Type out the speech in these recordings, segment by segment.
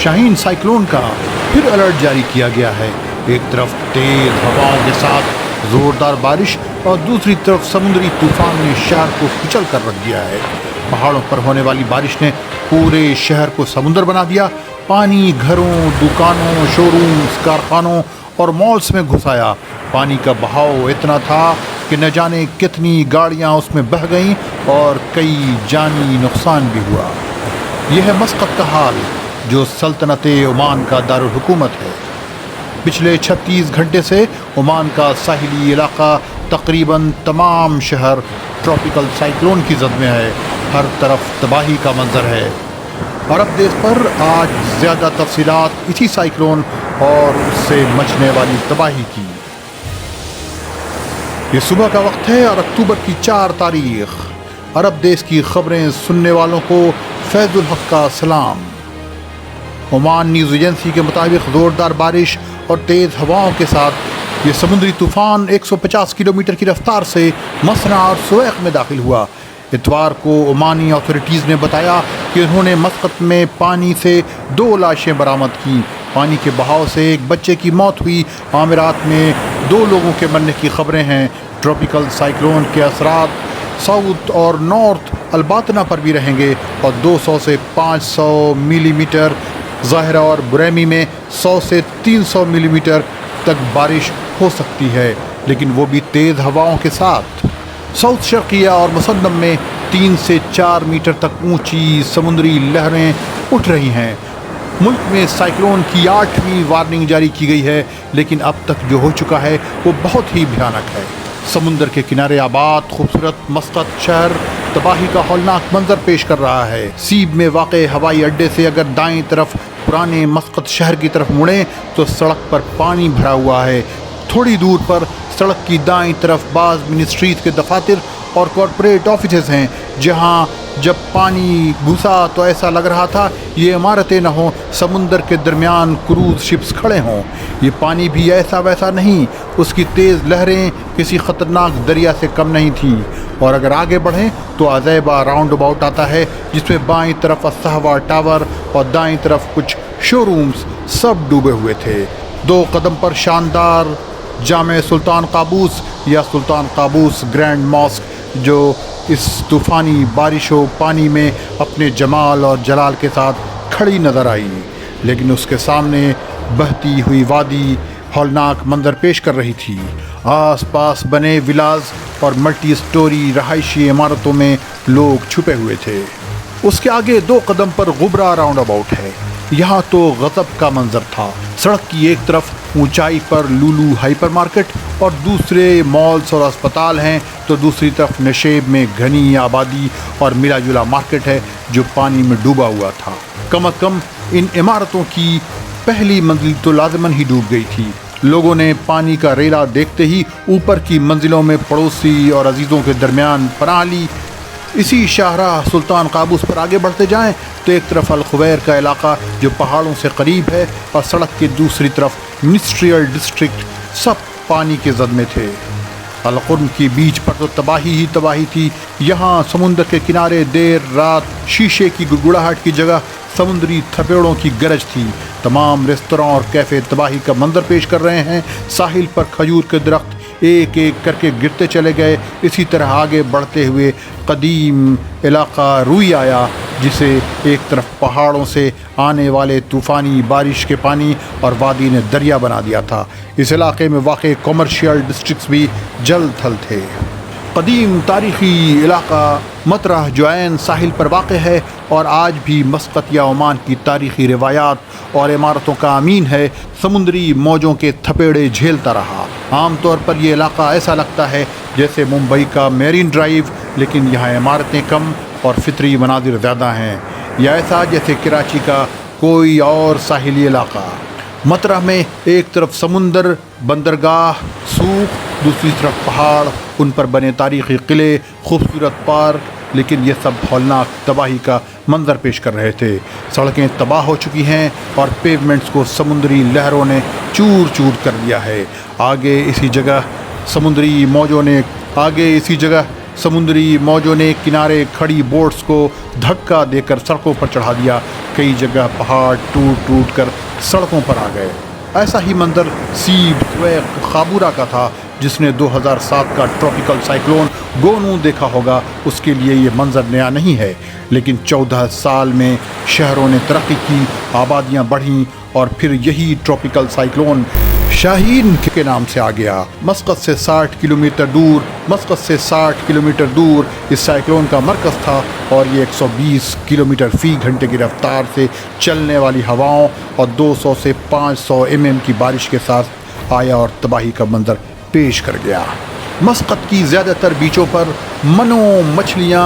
شاہین cyclone کا پھر alert جاری کیا گیا ہے۔ ایک طرف تیز ہواؤں کے ساتھ زوردار بارش اور دوسری طرف سمندری طوفان نے شہر کو کچل کر رکھ دیا ہے۔ پہاڑوں پر ہونے والی بارش نے پورے شہر کو سمندر بنا دیا۔ پانی گھروں، دکانوں، شو رومز، کارخانوں اور مالز میں گھس آیا۔ پانی کا بہاؤ اتنا تھا کہ نہ جانے کتنی گاڑیاں اس میں بہہ گئیں اور کئی جانی نقصان بھی ہوا۔ یہ ہے مسقط کا حال، جو سلطنت عمان کا دارالحکومت ہے۔ پچھلے 36 گھنٹے سے عمان کا ساحلی علاقہ تقریباً تمام شہر ٹراپیکل سائیکلون کی زد میں ہے۔ ہر طرف تباہی کا منظر ہے۔ عرب دیش پر آج زیادہ تفصیلات اسی سائیکلون اور اس سے مچنے والی تباہی کی۔ یہ صبح کا وقت ہے اور اکتوبر کی 4 تاریخ۔ عرب دیش کی خبریں سننے والوں کو فیض الحق کا سلام۔ عمان نیوز ایجنسی کے مطابق زوردار بارش اور تیز ہواؤں کے ساتھ یہ سمندری طوفان 150 کلومیٹر کی رفتار سے مسنع اور سویق میں داخل ہوا۔ اتوار کو عمانی اتھارٹیز نے بتایا کہ انہوں نے مسقط میں پانی سے 2 لاشیں برآمد کی۔ پانی کے بہاؤ سے ایک بچے کی موت ہوئی۔ امارات میں 2 لوگوں کے مرنے کی خبریں ہیں۔ ٹراپیکل سائیکلون کے اثرات ساؤتھ اور نارتھ الباطنہ پر بھی رہیں گے اور 200 سے 500 ملی میٹر، ظاہرہ اور بریمی میں 100 سے 300 ملی میٹر تک بارش ہو سکتی ہے، لیکن وہ بھی تیز ہواؤں کے ساتھ۔ ساؤتھ شرقیہ اور مسندم میں 3 سے 4 میٹر تک اونچی سمندری لہریں اٹھ رہی ہیں۔ ملک میں سائیکلون کی 8ویں وارننگ جاری کی گئی ہے، لیکن اب تک جو ہو چکا ہے وہ بہت ہی بھیانک ہے۔ سمندر کے کنارے آباد خوبصورت مسقط شہر تباہی کا ہولناک منظر پیش کر رہا ہے۔ سیب میں واقع ہوائی اڈے سے اگر دائیں طرف پرانے مسقط شہر کی طرف مڑیں تو سڑک پر پانی بھرا ہوا ہے۔ تھوڑی دور پر سڑک کی دائیں طرف بعض منسٹریز کے دفاتر اور کارپوریٹ آفیسز ہیں، جہاں جب پانی گھسا تو ایسا لگ رہا تھا یہ عمارتیں نہ ہوں، سمندر کے درمیان کروز شپس کھڑے ہوں۔ یہ پانی بھی ایسا ویسا نہیں، اس کی تیز لہریں کسی خطرناک دریا سے کم نہیں تھیں۔ اور اگر آگے بڑھیں تو عزیبہ راؤنڈ اباؤٹ آتا ہے، جس میں بائیں طرف الصحوہ ٹاور اور دائیں طرف کچھ شو رومز سب ڈوبے ہوئے تھے۔ 2 قدم پر شاندار جامع سلطان قابوس یا سلطان قابوس گرینڈ ماسک، جو اس طوفانی بارش و پانی میں اپنے جمال اور جلال کے ساتھ کھڑی نظر آئی، لیکن اس کے سامنے بہتی ہوئی وادی ہولناک منظر پیش کر رہی تھی۔ آس پاس بنے ولاز اور ملٹی سٹوری رہائشی عمارتوں میں لوگ چھپے ہوئے تھے۔ اس کے آگے 2 قدم پر غبرہ راؤنڈ اباؤٹ ہے۔ یہاں تو غضب کا منظر تھا۔ سڑک کی ایک طرف اونچائی پر لولو ہائپر مارکیٹ اور دوسرے مالز اور اسپتال ہیں، تو دوسری طرف نشیب میں گھنی آبادی اور ملا جلا مارکیٹ ہے جو پانی میں ڈوبا ہوا تھا۔ کم از کم ان عمارتوں کی پہلی منزل تو لازماً ہی ڈوب گئی تھی۔ لوگوں نے پانی کا ریلا دیکھتے ہی اوپر کی منزلوں میں پڑوسی اور عزیزوں کے درمیان پناہ لی۔ اسی شاہراہ سلطان قابوس پر آگے بڑھتے جائیں تو ایک طرف الخویر کا علاقہ جو پہاڑوں سے قریب ہے اور سڑک کی دوسری طرف منسٹریل ڈسٹرکٹ سب پانی کے زد میں تھے۔ القرم کی بیچ پر تو تباہی ہی تباہی تھی۔ یہاں سمندر کے کنارے دیر رات شیشے کی گڑگڑاہٹ کی جگہ سمندری تھپیڑوں کی گرج تھی۔ تمام ریستوراں اور کیفے تباہی کا منظر پیش کر رہے ہیں۔ ساحل پر کھجور کے درخت ایک ایک کر کے گرتے چلے گئے۔ اسی طرح آگے بڑھتے ہوئے قدیم علاقہ روئی آیا، جسے ایک طرف پہاڑوں سے آنے والے طوفانی بارش کے پانی اور وادی نے دریا بنا دیا تھا۔ اس علاقے میں واقع کمرشل ڈسٹرکٹس بھی جل تھل تھے۔ قدیم تاریخی علاقہ مطرح جو عین ساحل پر واقع ہے اور آج بھی مسقط یا عمان کی تاریخی روایات اور عمارتوں کا امین ہے، سمندری موجوں کے تھپیڑے جھیلتا رہا۔ عام طور پر یہ علاقہ ایسا لگتا ہے جیسے ممبئی کا میرین ڈرائیو، لیکن یہاں عمارتیں کم اور فطری مناظر زیادہ ہیں، یا ایسا جیسے کراچی کا کوئی اور ساحلی علاقہ۔ مطرح میں ایک طرف سمندر، بندرگاہ، سوق، دوسری طرف پہاڑ، ان پر بنے تاریخی قلعے، خوبصورت پارک، لیکن یہ سب ہولناک تباہی کا منظر پیش کر رہے تھے۔ سڑکیں تباہ ہو چکی ہیں اور پیومنٹس کو سمندری لہروں نے چور چور کر دیا ہے۔ آگے اسی جگہ سمندری موجوں نے کنارے کھڑی بوٹس کو دھکا دے کر سڑکوں پر چڑھا دیا۔ کئی جگہ پہاڑ ٹوٹ ٹوٹ کر سڑکوں پر آ گئے۔ ایسا ہی منظر سیب کویک خابورہ کا تھا، جس نے 2007 کا ٹراپیکل سائیکلون گونو دیکھا ہوگا۔ اس کے لیے یہ منظر نیا نہیں ہے، لیکن 14 سال میں شہروں نے ترقی کی، آبادیاں بڑھیں، اور پھر یہی ٹراپیکل سائیکلون شاہین کے نام سے آ گیا۔ مسقط سے 60 کلومیٹر دور اس سائیکلون کا مرکز تھا، اور یہ 120 کلومیٹر فی گھنٹے کی رفتار سے چلنے والی ہواؤں اور 200 سے 500 mm کی بارش کے ساتھ آیا اور تباہی کا منظر پیش کر گیا۔ مسقط کی زیادہ تر بیچوں پر منوں مچھلیاں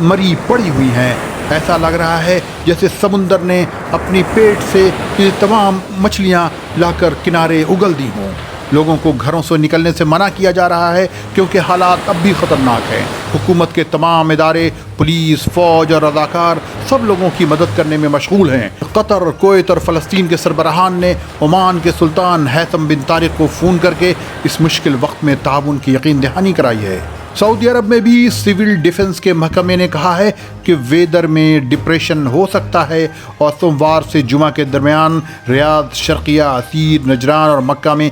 مری پڑی ہوئی ہیں۔ ایسا لگ رہا ہے جیسے سمندر نے اپنی پیٹ سے یہ تمام مچھلیاں لا کر کنارے اگل دی ہوں۔ لوگوں کو گھروں سے نکلنے سے منع کیا جا رہا ہے کیونکہ حالات اب بھی خطرناک ہیں۔ حکومت کے تمام ادارے، پولیس، فوج اور رضاکار سب لوگوں کی مدد کرنے میں مشغول ہیں۔ قطر، کویت اور فلسطین کے سربراہان نے عمان کے سلطان ہیثم بن طارق کو فون کر کے اس مشکل وقت میں تعاون کی یقین دہانی کرائی ہے۔ سعودی عرب میں بھی سول ڈیفنس کے محکمے نے کہا ہے کہ ویدر میں ڈپریشن ہو سکتا ہے، اور سوموار سے جمعہ کے درمیان ریاض، شرقیہ، عسیر، نجران اور مکہ میں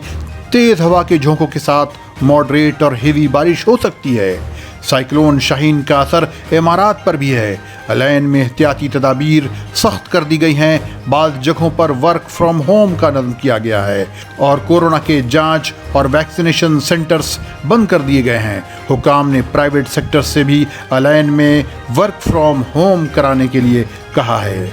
تیز ہوا کے جھونکوں کے ساتھ ماڈریٹ اور ہیوی بارش ہو سکتی ہے۔ سائیکلون شاہین کا اثر امارات پر بھی ہے۔ العین میں احتیاطی تدابیر سخت کر دی گئی ہیں، بعض جگہوں پر ورک فرام ہوم کا نظم کیا گیا ہے، اور کورونا کے جانچ اور ویکسینیشن سینٹرز بند کر دیے گئے ہیں۔ حکام نے پرائیویٹ سیکٹر سے بھی العین میں ورک فرام ہوم کرانے کے لیے کہا ہے۔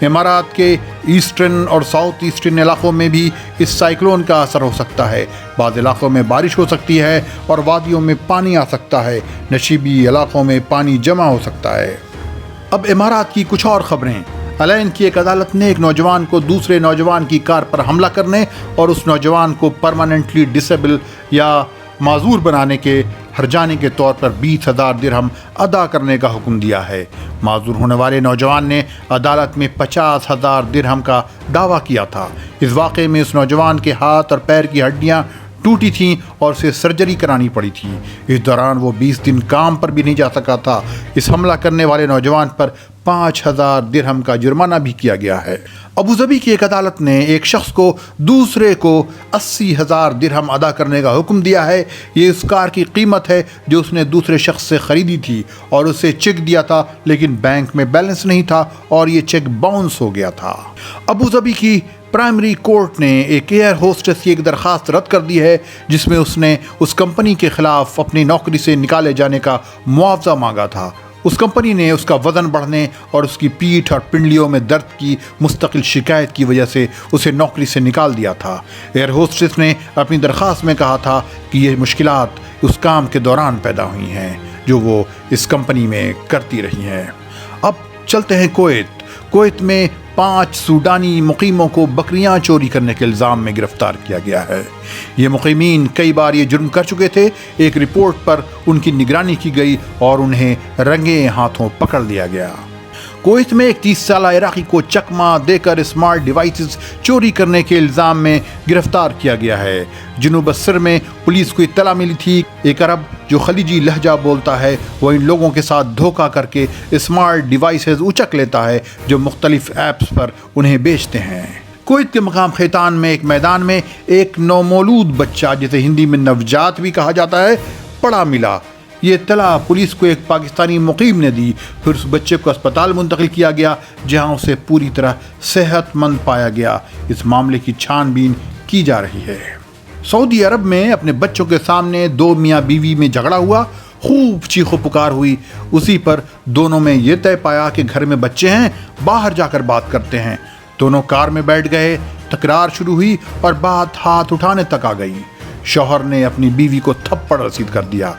امارات کے ایسٹرن اور ساؤتھ ایسٹرن علاقوں میں بھی اس سائیکلون کا اثر ہو سکتا ہے۔ بعض علاقوں میں بارش ہو سکتی ہے اور وادیوں میں پانی آ سکتا ہے، نشیبی علاقوں میں پانی جمع ہو سکتا ہے۔ اب امارات کی کچھ اور خبریں۔ العین کی ایک عدالت نے ایک نوجوان کو دوسرے نوجوان کی کار پر حملہ کرنے اور اس نوجوان کو پرماننٹلی ڈسیبل یا معذور بنانے کے ہرجانے کے طور پر 20,000 درہم ادا کرنے کا حکم دیا ہے۔ معذور ہونے والے نوجوان نے عدالت میں 50,000 درہم کا دعویٰ کیا تھا۔ اس واقعے میں اس نوجوان کے ہاتھ اور پیر کی ہڈیاں ٹوٹی تھیں اور اسے سرجری کرانی پڑی تھی۔ اس دوران وہ 20 دن کام پر بھی نہیں جا سکا تھا۔ اس حملہ کرنے والے نوجوان پر 5,000 درہم کا جرمانہ بھی کیا گیا ہے۔ ابوظبی کی ایک عدالت نے ایک شخص کو دوسرے کو 80,000 درہم ادا کرنے کا حکم دیا ہے۔ یہ اس کار کی قیمت ہے جو اس نے دوسرے شخص سے خریدی تھی، اور اسے چیک دیا تھا لیکن بینک میں بیلنس نہیں تھا اور یہ چیک باؤنس ہو گیا تھا۔ ابوظبی کی پرائمری کورٹ نے ایک ایئر ہوسٹس کی ایک درخواست رد کر دی ہے جس میں اس نے اس کمپنی کے خلاف اپنی نوکری سے نکالے جانے کا معاوضہ مانگا تھا۔ اس کمپنی نے اس کا وزن بڑھنے اور اس کی پیٹھ اور پنڈلیوں میں درد کی مستقل شکایت کی وجہ سے اسے نوکری سے نکال دیا تھا۔ ایئر ہوسٹس نے اپنی درخواست میں کہا تھا کہ یہ مشکلات اس کام کے دوران پیدا ہوئی ہیں جو وہ اس کمپنی میں کرتی رہی ہیں۔ اب چلتے ہیں کویت میں 5 سوڈانی مقیموں کو بکریاں چوری کرنے کے الزام میں گرفتار کیا گیا ہے۔ یہ مقیمین کئی بار یہ جرم کر چکے تھے۔ ایک رپورٹ پر ان کی نگرانی کی گئی اور انہیں رنگے ہاتھوں پکڑ لیا گیا۔ کویت میں ایک 30 سالہ عراقی کو چکمہ دے کر اسمارٹ ڈیوائسز چوری کرنے کے الزام میں گرفتار کیا گیا ہے۔ جنوب السر میں پولیس کو اطلاع ملی تھی ایک عرب جو خلیجی لہجہ بولتا ہے وہ ان لوگوں کے ساتھ دھوکہ کر کے اسمارٹ ڈیوائسز اچک لیتا ہے جو مختلف ایپس پر انہیں بیچتے ہیں۔ کویت کے مقام خیتان میں ایک میدان میں ایک نومولود بچہ جسے ہندی میں نوجات بھی کہا جاتا ہے پڑا ملا۔ یہ اطلاع پولیس کو ایک پاکستانی مقیم نے دی۔ پھر اس بچے کو اسپتال منتقل کیا گیا جہاں اسے پوری طرح صحت مند پایا گیا۔ اس معاملے کی چھان بین کی جا رہی ہے۔ سعودی عرب میں اپنے بچوں کے سامنے 2 میاں بیوی میں جھگڑا ہوا، خوب چیخو پکار ہوئی۔ اسی پر دونوں میں یہ طے پایا کہ گھر میں بچے ہیں، باہر جا کر بات کرتے ہیں۔ دونوں کار میں بیٹھ گئے، تکرار شروع ہوئی اور بات ہاتھ اٹھانے تک آ گئی۔ شوہر نے اپنی بیوی کو تھپڑ رسید کر دیا،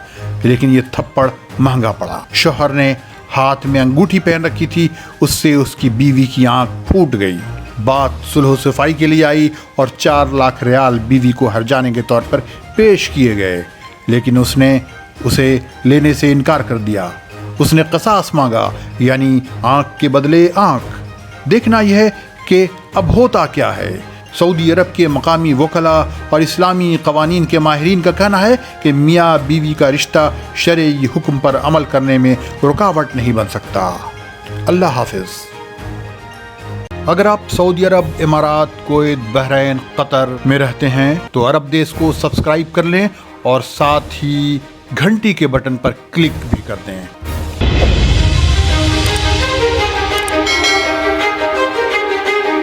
لیکن یہ تھپڑ مہنگا پڑا۔ شوہر نے ہاتھ میں انگوٹھی پہن رکھی تھی، اس سے اس کی بیوی کی آنکھ پھوٹ گئی۔ بات صلح و صفائی کے لیے آئی اور 4 لاکھ ریال بیوی کو ہرجانے کے طور پر پیش کیے گئے، لیکن اس نے اسے لینے سے انکار کر دیا۔ اس نے قصاص مانگا، یعنی آنکھ کے بدلے آنکھ۔ دیکھنا یہ ہے کہ اب ہوتا کیا ہے۔ سعودی عرب کے مقامی وکلاء اور اسلامی قوانین کے ماہرین کا کہنا ہے کہ میاں بیوی کا رشتہ شرعی حکم پر عمل کرنے میں رکاوٹ نہیں بن سکتا۔ اللہ حافظ۔ اگر آپ سعودی عرب، امارات، کویت، بحرین، قطر میں رہتے ہیں تو عرب دیس کو سبسکرائب کر لیں اور ساتھ ہی گھنٹی کے بٹن پر کلک بھی کر دیں۔